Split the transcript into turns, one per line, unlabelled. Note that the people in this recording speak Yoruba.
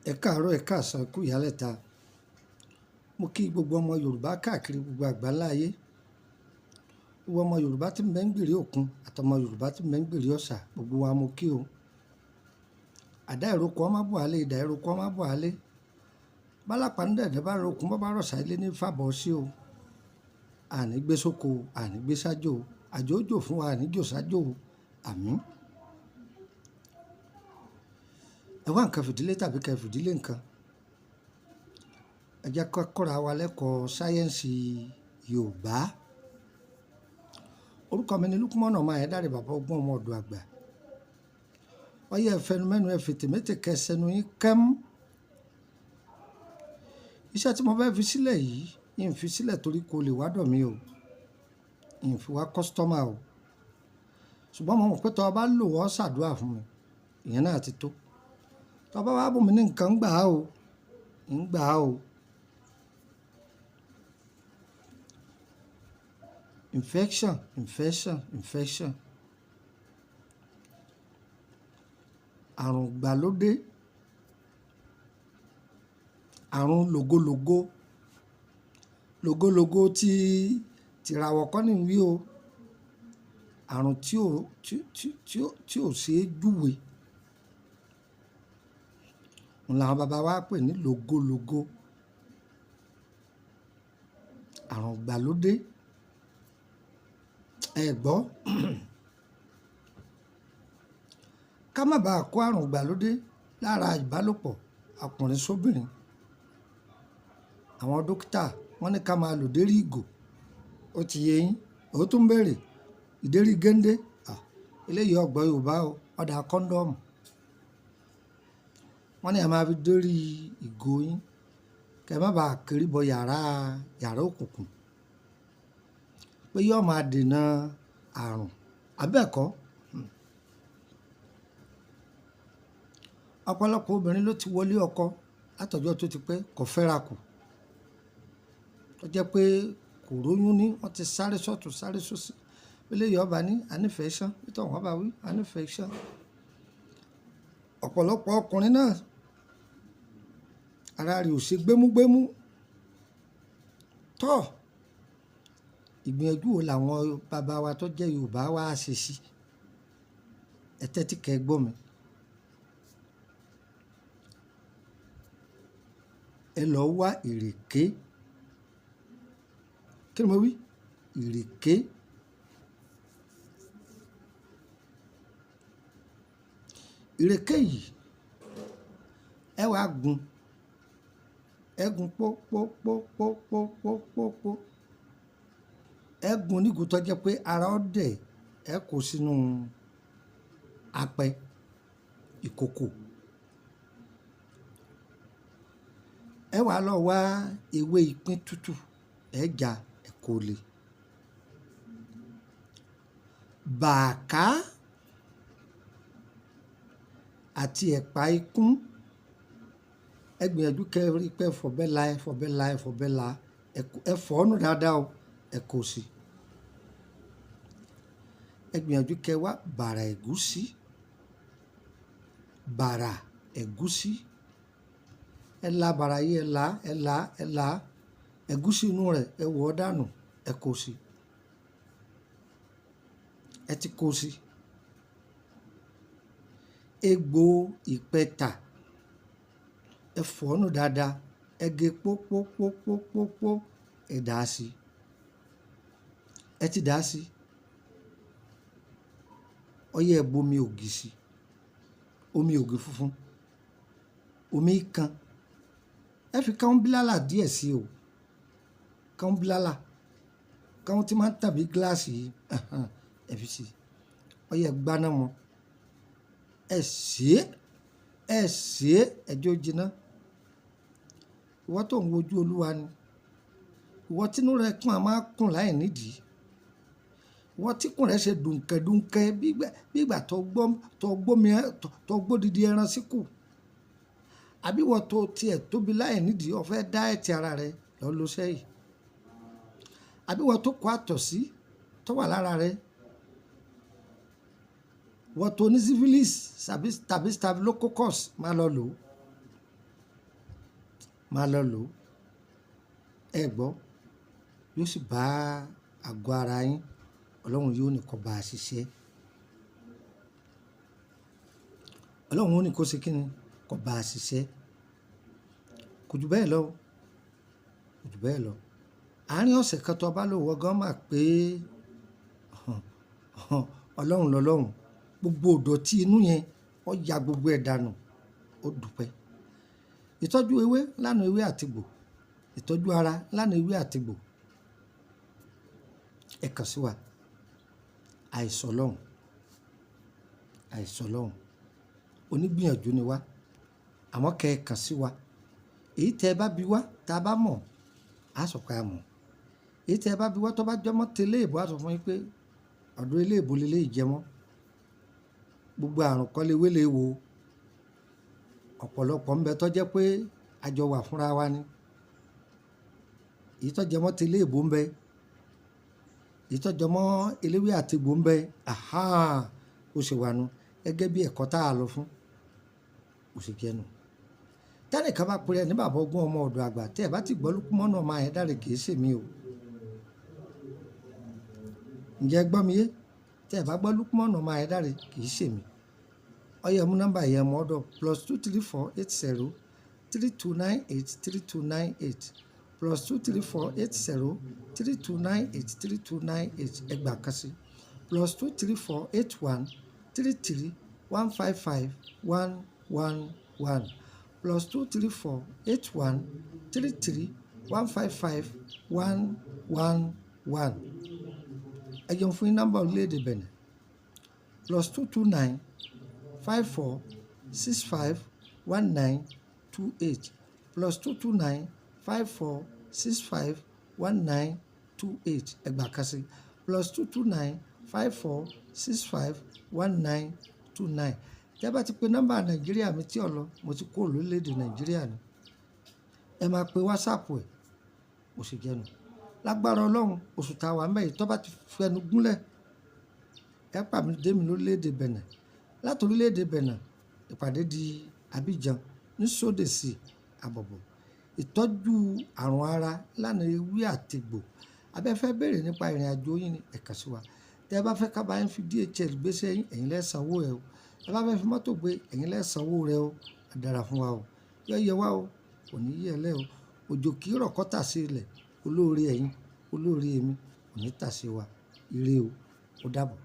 Ẹ káàárọ̀, ẹ káàsán, ẹ kú ìyálẹ̀ta. Mo kí gbogbo ọmọ Yorùbá káàkiri gbogbo àgbáńlá ayé. Gbogbo ọmọ Yorùbá tí ń bẹ ń gbèrí òkun àtọmọ Yorùbá tí ń bẹ ń gbèrí ọ̀sà, gbogbo wa mo kí o. Àdá ìrókò ọmọ bọ̀ alẹ́, ìdá ìrókò ọmọ bọ̀ alẹ́. Bálápá ń dẹ̀dẹ̀ bá rokun bọ́ bá rọ̀ṣà ilé ní fàbọ̀ sí o. Àní gbé sóko, àní gbé sájò, àjò òjò fún wa, àní jò sájò, àmín. Ẹ wá nǹkan fìdílé tàbí kẹ́ fìdílé nǹkan. Ẹ jẹ́ ká kọ́ra wa lẹ́kọ̀ọ́ sáyẹ́ǹsì Yorùbá. Orúkọ mi ni Lukumọ̀nà ọmọ Ayédáre, bàbá ọgbọ́n ọmọ ọ̀dọ̀ àgbà. Ọyẹ́ ẹ̀fẹ́nu mẹ́nu ẹ fètè mété kẹsẹ̀nu yín kẹ́m. Iṣẹ́ tí mo fẹ́ fi sílẹ̀ yìí, yín fi sílẹ̀ torí kò lè wádọ̀ mi o. Yín fi wá kọ́sítọ́mà o. Ṣùgbọ́n mo mọ̀ pé tọ́ ọ bá lò wọ́n ṣàdúrà fún mi, ìyẹn náà ti tó. Tọ́ bá wá bù mí ní nǹkan ń gbà á o, ń gbà á o. Infection. Àrùn ìgbàlódé, àrùn lògólògó tí tìràwọ̀ kọ́ ní wí o. Àrùn tí ò ṣe é júwe. Òun làwọn bàbá wa pè ní lògólògó. Àrùn ìgbàlódé. Ẹ gbọ́. Ká má bàa kó àrùn ìgbàlódé lára ìbálòpọ̀ ọkùnrin sóbìnrin. Àwọn dókítà wọ́n ní ká máa lò dérí ìgò. Ó ti yé yín. Ó tún béèrè ìdérí géńdé. Eléyìí ọgbọ́n Yorùbá o, ọ̀dà kọ́ńdọ́ọ̀mù. Wọ́n ní a máa fi dérí ìgò yín kẹ́ má bàa kiri bọ yàrá òkùnkùn. Pé yóò máa dènà àrùn. Àbẹ́ẹ̀kọ́. Ọ̀pọ̀lọpọ̀ obìnrin ló ti wọlé ọkọ látọjọ́ tó ti pẹ́ kò fẹ́ra kù. Ó jẹ́ pé kò róyún ní, wọ́n ti sáré sọ́tùn sáré sósì. Eléyìí ọba ní anífẹ̀ẹ́sán, nítorí wọ́n bá wí anífẹ̀ẹ́sán. Ọ̀pọ̀lọpọ̀ ọkùnrin náà ara rẹ̀ ò ṣe gbémúgbémú. Tọ́ ìgbìyànjú wo làwọn bàbá wa tó jẹ́ Yorùbá wá ṣe sí? Ẹ tẹ́tí kẹ́ gbọ́ mi. Ẹ lọ wá ìrèké. Kí ni mo wí? Ìrèké. Ìrèké yìí ẹ wá gún. Ẹ gún pó. Ẹ gún nígùn tó jẹ́ pé ara ọ̀dẹ̀ ẹ kó sínú apẹ ìkòkò. Ẹ wá lọ wá ewé ìpín tútù, ẹ já ẹ kó lè. Bàáká àti ẹ̀pà ikún. Ẹ gbìyànjú kẹ́ rí pé fọ̀bẹ́là ẹ fọ̀ ọ́nù dáadáa o, ẹ kó sí. Ẹ gbìyànjú kẹ́ wá bàrà ẹ̀gúsí. Ẹ la bàrà yìí, ẹ la ẹ̀gúsí inú rẹ̀, ẹ wọ̀ ọ́ dànù, ẹ kó sí. Ẹ ti kó sí. Egbò ìpẹ̀tà, ẹ fọ̀ ọ́nù dáadáa, ẹ gé pópó, ẹ dà á sí. Ẹ ti dà á sí. Ọyẹ́ ẹ bomi ògì sí. Omi ògì funfun. Omi kan. Ẹ fi káwọn bílálà díẹ̀ sí o. Káwọn bílálà. Káwọn tí máa ń tàbí gíláàsì yìí. Ẹ fi sí. Ọyẹ́ ẹ gbaná mọ́. Ẹ sè é, ẹjọ́ jiná. Ìwọ tó ń wojú Olúwa ni. Ìwọ tínú rẹ̀ kún a máa kùn láì nídìí. Ìwọ tíkùn rẹ̀ ṣe dùnkẹ́ bí ìgbà tó gbódìdí ẹran síkù. Àbí ìwọ tó tiẹ̀ tóbi láì nídìí, o fẹ́ dá ẹ̀tì ara rẹ̀ lọ lọ sẹ́yìn. Àbí ìwọ tó kó àtọ̀sí tó wà lára rẹ̀. Ìwọ tó ní syphilis tàbí staphylococcus máa lọ lò ó. máa lọ lò ó ẹ gbọ́ yóò sì bá àgọ́ ara yín ọlọ́run yóò ní kó bá a ṣiṣẹ́ ọlọ́run ó ní kó ṣe kí ni kó bá a ṣiṣẹ́ kò jù bẹ́ẹ̀ lọ kò jù bẹ́ẹ̀ lọ àárín ọ̀sẹ̀ kan tó bá lò wọ́ gan mà pé ọlọ́run lọ́lọ́run gbogbo ìdọ̀tí inú yẹn ó ya gbogbo ẹ̀ dànù ó dúpẹ́ ìtọ́jú ewé lánàá ewé àtìgbò ìtọ́jú ara lánàá ewé àtìgbò ẹ kàn sí wa àìsàn lọ́hùn onígbìyànjú ni wá àmọ́ kẹ́ ẹ kàn sí wa èyí tẹ́ ẹ bá bi wá tá a bá mọ̀ á sọ pé a mọ̀ èyí tẹ́ ẹ bá bi wá tó bá jọmọ́ tẹ́lẹ̀ èbó á sọ fún yín pé ọ̀dọ̀ ilé ìbò lélẹ́ ìjẹmọ́ gbogbo àrùn kọ́léwé lè wo ọ̀pọ̀lọpọ̀ ń bẹ tó jẹ́ pé àjọ wà fúnra wa ni èyí tó jẹmọ́ tẹ́lẹ̀ èbó ń bẹ èyí tó jẹmọ́ eléwé àtegbò ń bẹ ó ṣe wà nù gẹ́gẹ́ bí ẹ̀kọ́ tá a lọ fún ó ṣe jẹ́nu tẹ́nìkan bá pèrè ní bàbá ogún ọmọ ọ̀dọ̀ àgbà tẹ́ ẹ̀ bá ti gbọ́ Lúkúmọ́nù ọmọ Ayédáre kì í ṣèmi o ǹjẹ́ gbọ́ mi yé tẹ́ ẹ̀ bá gbọ́ Lúkúmọ́nù ọmọ Ayédáre kì í ṣèmi ọyẹ mú nọ́mbà yẹn mọ́ ọ̀dọ̀ +23480 3298 3298 +23480 3298 3298 ẹgbàá kan sí +23481 33 155 111 +23481 33 155 111 ẹ jẹun fún yín nọ́mbà orílẹ̀-èdè Benin +229 54 65 1928 +229 54 65 1928 ẹgbàá kan sí +229 54 65 1929 tẹ́ bá ti pe nọ́mbà Nàìjíríà mi tí ò lọ mo ti kó lórílẹ̀‐èdè Nàìjíríà ni ẹ máa pe wásaàpù ẹ̀ ó sì jẹ́nu lágbára Ọlọ́run oṣù táwa mẹ́yìn tó bá ti fẹnu gúnlẹ̀ ẹ pàmì dé mi lórílẹ̀‐èdè Benin láti orílẹ̀‐èdè Benin ìpàdé di Abidjan ní sódèsì àbọ̀bọ̀ ìtọ́jú àrùn ara lánàá ewé àtegbò abẹ́fẹ́ béèrè nípa ìrìn àjò yín ní ẹ̀ka sí wa tẹ́ ẹ bá fẹ́ ká bá yín fi DHL gbé sẹ́yìn ẹ̀yin lẹ́sànwó ẹ o ẹ bá fẹ́ fi mọ́tò gbé ẹ̀yin lẹ́sànwó rẹ o àdàrà fún wa o yẹ wá o kò ní yẹ lẹ́ o òjò kì í rọ̀ kọ́ tà sí ilẹ̀ olóore ẹ̀yin olóore èmi kò ní tà sí wa ire o ó dàbọ̀.